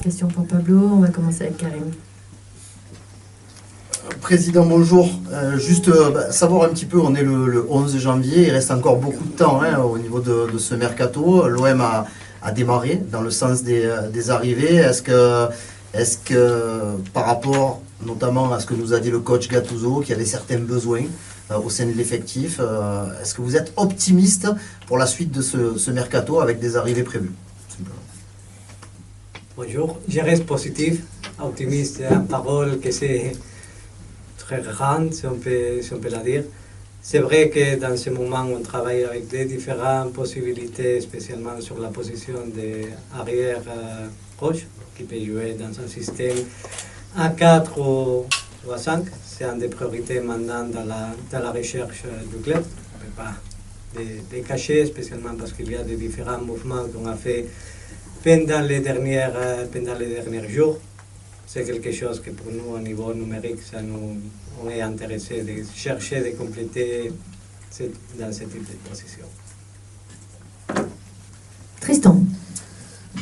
Question pour Pablo, on va commencer avec Karim. Président, bonjour. Juste savoir un petit peu, on est le 11 janvier, il reste encore beaucoup de temps au niveau de ce mercato. L'OM a démarré dans le sens des arrivées. Est-ce que par rapport notamment à ce que nous a dit le coach Gattuso, qu'il y avait certains besoins au sein de l'effectif, est-ce que vous êtes optimiste pour la suite de ce mercato avec des arrivées prévues? Bonjour, je reste positif, optimiste en parole que c'est très grande, si on peut la dire. C'est vrai que dans ce moment, on travaille avec des différentes possibilités, spécialement sur la position d'arrière proche, qui peut jouer dans un système à 4 ou à 5. C'est une des priorités maintenant dans la recherche du club. On ne peut pas les cacher, spécialement parce qu'il y a des différents mouvements qu'on a fait pendant les derniers jours. C'est quelque chose que pour nous, au niveau numérique, on est intéressé de chercher, de compléter dans ce type de position. Tristan.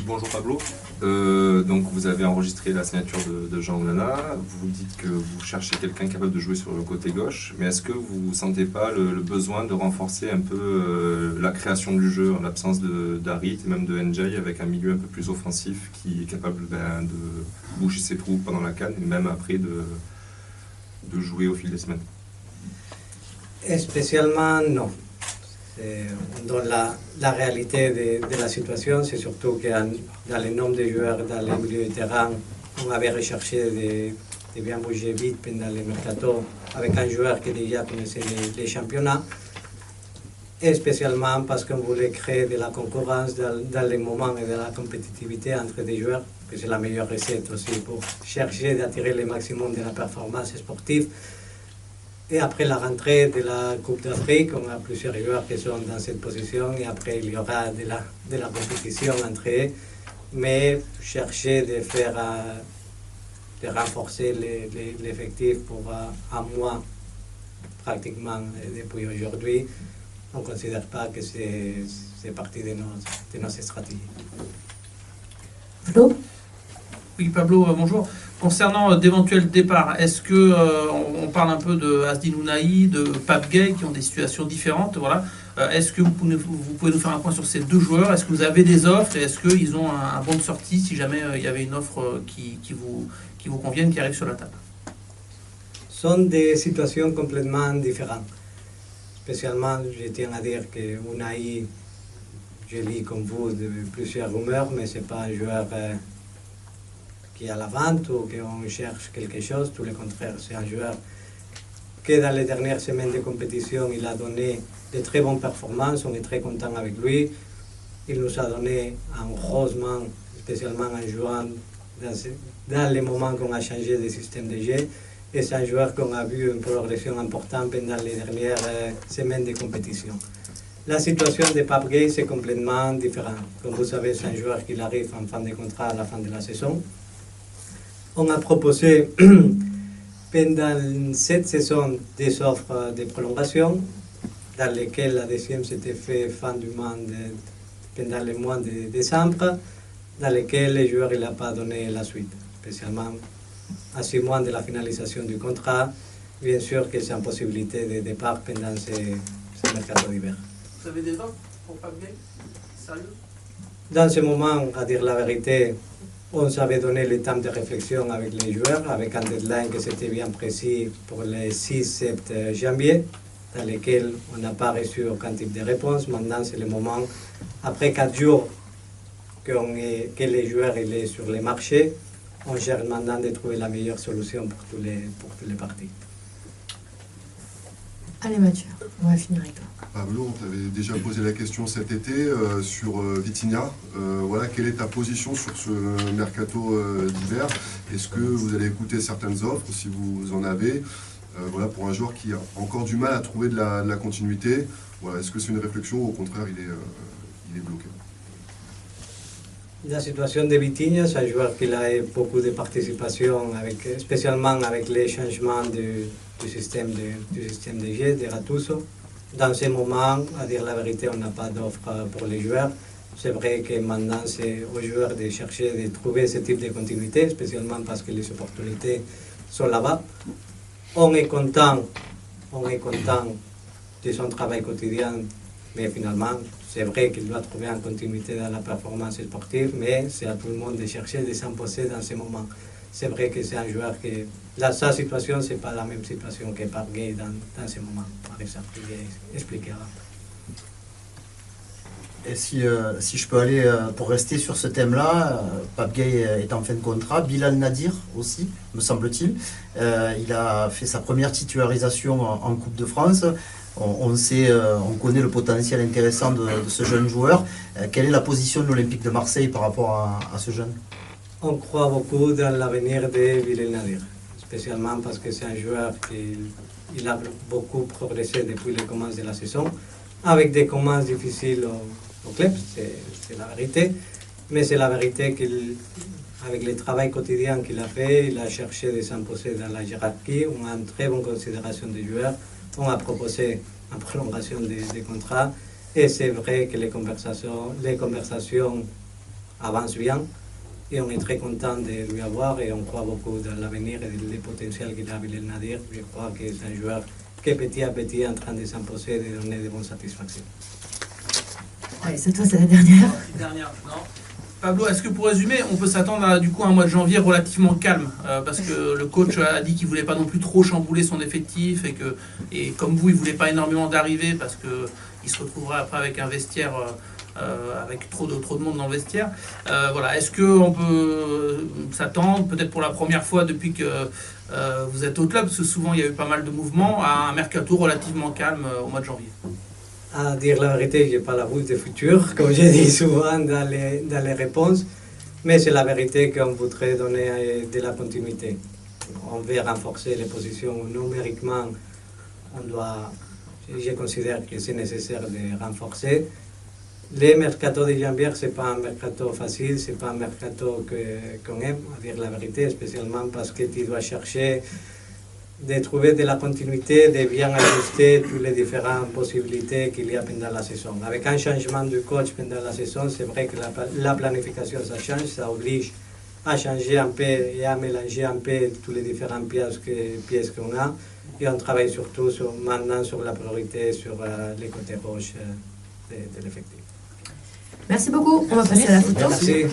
Bonjour Pablo. Donc vous avez enregistré la signature de Jean Onana. Vous dites que vous cherchez quelqu'un capable de jouer sur le côté gauche, mais est-ce que vous ne sentez pas le besoin de renforcer un peu la création du jeu en l'absence d'Harit et même de NJ, avec un milieu un peu plus offensif qui est capable de boucher ses trous pendant la CAN et même après de jouer au fil des semaines? Spécialement non. Dans la réalité de la situation, c'est surtout que dans le nombre de joueurs dans le milieu de terrain, on avait recherché de bien bouger vite pendant le mercato avec un joueur qui déjà connaissait les championnats, et spécialement parce qu'on voulait créer de la concurrence dans les moments et de la compétitivité entre des joueurs, que c'est la meilleure recette aussi pour chercher d'attirer le maximum de la performance sportive. Et après la rentrée de la Coupe d'Afrique, on a plusieurs joueurs qui sont dans cette position et après il y aura de la compétition entre eux. Mais chercher de renforcer l'effectif pour un mois pratiquement depuis aujourd'hui, on ne considère pas que c'est partie de nos stratégies. Flo. Oui, Pablo, bonjour. Concernant d'éventuels départs, est-ce que on parle un peu de Azdin Ounahi, de Pape Gueye, qui ont des situations différentes, voilà. Est-ce que vous pouvez nous faire un point sur ces deux joueurs? Est-ce que vous avez des offres et est-ce qu'ils ont un bon de sortie si jamais il y avait une offre qui vous convienne, qui arrive sur la table? Ce sont des situations complètement différentes. Spécialement, je tiens à dire que Ounahi, je lis comme vous de plusieurs rumeurs, mais ce n'est pas un joueur qui est à la vente ou qu'on cherche quelque chose. Tout le contraire, c'est un joueur que dans les dernières semaines de compétition, il a donné de très bonnes performances. On est très content avec lui. Il nous a donné un rosement, spécialement en jouant dans les moments qu'on a changé de système de jeu. Et c'est un joueur qu'on a vu une progression importante pendant les dernières semaines de compétition. La situation de Pape Gueye, c'est complètement différent. Comme vous savez, c'est un joueur qui arrive en fin de contrat à la fin de la saison. On a proposé pendant cette saison des offres de prolongation, dans lesquelles la deuxième s'était fait fin du mois pendant le mois de décembre, dans lesquelles le joueur n'a pas donné la suite, spécialement à 6 mois de la finalisation du contrat. Bien sûr que c'est une possibilité de départ pendant ce mercato d'hiver. Vous avez des offres pour Pape Gueye? Sérieux? Dans ce moment, à dire la vérité, on s'avait donné le temps de réflexion avec les joueurs, avec un deadline qui s'était bien précis pour le 6-7 janvier, dans lequel on n'a pas reçu aucun type de réponse. Maintenant, c'est le moment, après 4 jours, que les joueurs sont sur le marché, on cherche maintenant de trouver la meilleure solution pour tous les parties. Allez Mathieu, on va finir avec toi. Pablo, on t'avait déjà posé la question cet été sur Vitinha. Voilà, quelle est ta position sur ce mercato d'hiver? Est-ce que vous allez écouter certaines offres, si vous en avez, voilà, pour un joueur qui a encore du mal à trouver de la continuité? Voilà, est-ce que c'est une réflexion ou au contraire il est bloqué? La situation de Vitinha, c'est un joueur qui a eu beaucoup de participation, spécialement avec les changements du système de jeu de Gattuso. Dans ce moment, à dire la vérité, on n'a pas d'offre pour les joueurs. c'est vrai que maintenant c'est aux joueurs de chercher, de trouver ce type de continuité, spécialement parce que les opportunités sont là-bas. On est content de son travail quotidien, mais finalement, c'est vrai qu'il doit trouver une continuité dans la performance sportive, mais c'est à tout le monde de chercher, de s'imposer dans ce moment. C'est vrai que c'est un joueur que sa situation, ce n'est pas la même situation que Pape Gueye dans ce moment, par exemple, j'ai expliqué avant. Et si je peux aller, pour rester sur ce thème-là, Pape Gueye est en fin de contrat, Bilal Nadir aussi, me semble-t-il. Il a fait sa première titularisation en Coupe de France. On connaît le potentiel intéressant de ce jeune joueur. Quelle est la position de l'Olympique de Marseille par rapport à ce jeune? On croit beaucoup dans l'avenir de Bilal Nadir, spécialement parce que c'est un joueur qui a beaucoup progressé depuis le commencement de la saison, avec des commences difficiles au club, c'est la vérité. Mais c'est la vérité qu'avec le travail quotidien qu'il a fait, il a cherché de s'imposer dans la hiérarchie. On a une très bonne considération des joueurs. On a proposé une prolongation des contrats. Et c'est vrai que les conversations avancent bien. Et on est très content de lui avoir et on croit beaucoup dans l'avenir et le potentiel qu'il a Bilal Nadir. Je crois que c'est un joueur qui petit à petit est en train de s'imposer et de donner de bonnes satisfactions. Ouais, c'est toi, c'est la dernière. Non. Pablo, est-ce que pour résumer, on peut s'attendre à du coup un mois de janvier relativement calme parce que le coach a dit qu'il voulait pas non plus trop chambouler son effectif et comme vous, il voulait pas énormément d'arrivées parce que il se retrouverait après avec un vestiaire avec trop de monde dans le vestiaire. Voilà, est-ce que on peut s'attendre peut-être pour la première fois depuis que vous êtes au club, parce que souvent il y a eu pas mal de mouvements, à un mercato relativement calme au mois de janvier? À dire la vérité, je n'ai pas la boule de futur, comme je dis souvent dans les réponses, mais c'est la vérité qu'on voudrait donner de la continuité. On veut renforcer les positions numériquement, je considère que c'est nécessaire de renforcer. Le mercato de janvier, ce n'est pas un mercato facile, ce n'est pas un mercato qu'on aime, à dire la vérité, spécialement parce que tu dois chercher de trouver de la continuité, de bien ajuster toutes les différentes possibilités qu'il y a pendant la saison. Avec un changement du coach pendant la saison, c'est vrai que la planification, ça change, ça oblige à changer un peu et à mélanger un peu toutes les différentes pièces qu'on a. Et on travaille surtout maintenant sur la priorité, sur les côtés gauche de l'effectif. Merci beaucoup. On va passer à la photo. Merci.